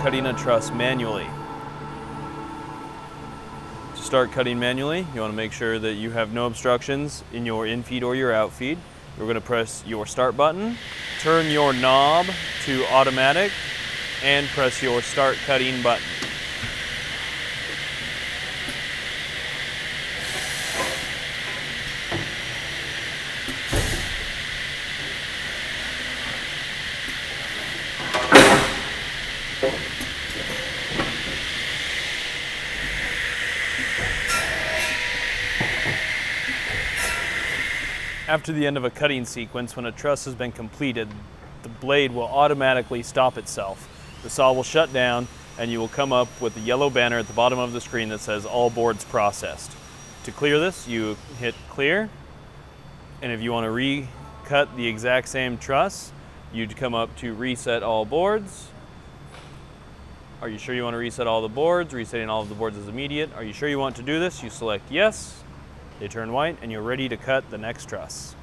cutting a truss manually. To start cutting manually, you want to make sure that you have no obstructions in your infeed or your outfeed. You're going to press your start button, turn your knob to automatic, and press your start cutting button. After the end of a cutting sequence, when a truss has been completed, the blade will automatically stop itself. The saw will shut down and you will come up with the yellow banner at the bottom of the screen that says all boards processed. To clear this, you hit clear, and if you want to recut the exact same truss, you'd come up to reset all boards. Are you sure you want to reset all the boards? Resetting all of the boards is immediate. Are you sure you want to do this? You select yes. They turn white and you're ready to cut the next truss.